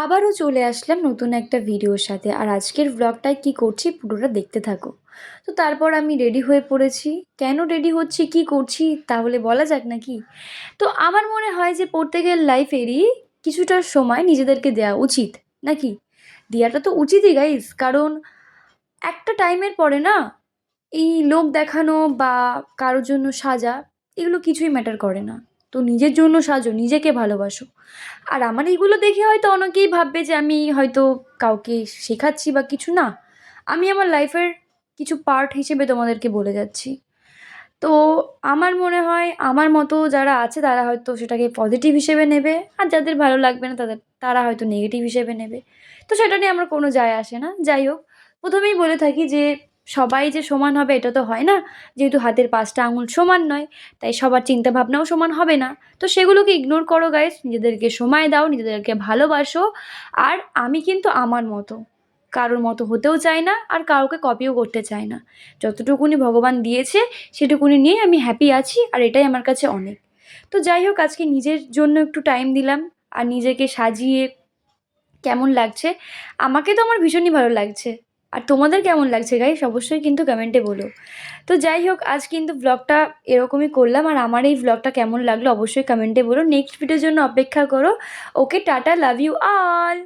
আবারও চলে আসলাম নতুন একটা ভিডিওর সাথে। আর আজকের ব্লগটায় কী করছি পুরোটা দেখতে থাকো। তো তারপর আমি রেডি হয়ে পড়েছি। কেন রেডি হচ্ছি, কী করছি তাহলে বলা যাক নাকি? তো আমার মনে হয় যে প্রত্যেকের লাইফেরই কিছুটা সময় নিজেদেরকে দেওয়া উচিত, নাকি? দেওয়াটা তো উচিতই গাইস, কারণ একটা টাইমের পরে না এই লোক দেখানো বা কারোর জন্য সাজা এগুলো কিছুই ম্যাটার করে না। তো নিজের জন্য সাজো, নিজেকে ভালোবাসো। আর আমার এইগুলো দেখে হয়তো অনেকেই ভাববে যে আমি হয়তো কাউকে শেখাচ্ছি বা কিছু না। আমি আমার লাইফের কিছু পার্ট হিসেবে তোমাদেরকে বলে যাচ্ছি। তো আমার মনে হয় আমার মতো যারা আছে তারা হয়তো সেটাকে পজিটিভ হিসেবে নেবে, আর যাদের ভালো লাগবে না তারা হয়তো নেগেটিভ হিসেবে নেবে। তো সেটা নিয়ে আমার কোনো যায় আসে না। যাই হোক, প্রথমেই বলে থাকি যে সবাই যে সমান হবে এটা তো হয় না। যেহেতু হাতের ৫টা আঙুল সমান নয়, তাই সবার চিন্তাভাবনাও সমান হবে না। তো সেগুলোকে ইগনোর করো গাইস, নিজেদেরকে সময় দাও, নিজেদেরকে ভালোবাসো। আর আমি কিন্তু আমার মতো কারোর মতো হতেও চাই না, আর কাউকে কপিও করতে চাই না। যতটুকুনি ভগবান দিয়েছে সেটুকুনি নিয়ে আমি হ্যাপি আছি, আর এটাই আমার কাছে অনেক। তো যাই হোক, আজকে নিজের জন্য একটু টাইম দিলাম। আর নিজেকে সাজিয়ে কেমন লাগছে? আমাকে তো আমার ভীষণই ভালো লাগছে। আর তোমাদের কেমন লাগছে গাইস? অবশ্যই কিন্তু কমেন্টে বলো। তো যাই হোক, আজ কিন্তু ব্লগটা এরকমই করলাম। আর আমার এই ব্লগটা কেমন লাগলো অবশ্যই কমেন্টে বলো। নেক্সট ভিডিওর জন্য অপেক্ষা করো। ওকে, টাটা, লাভ ইউ অল।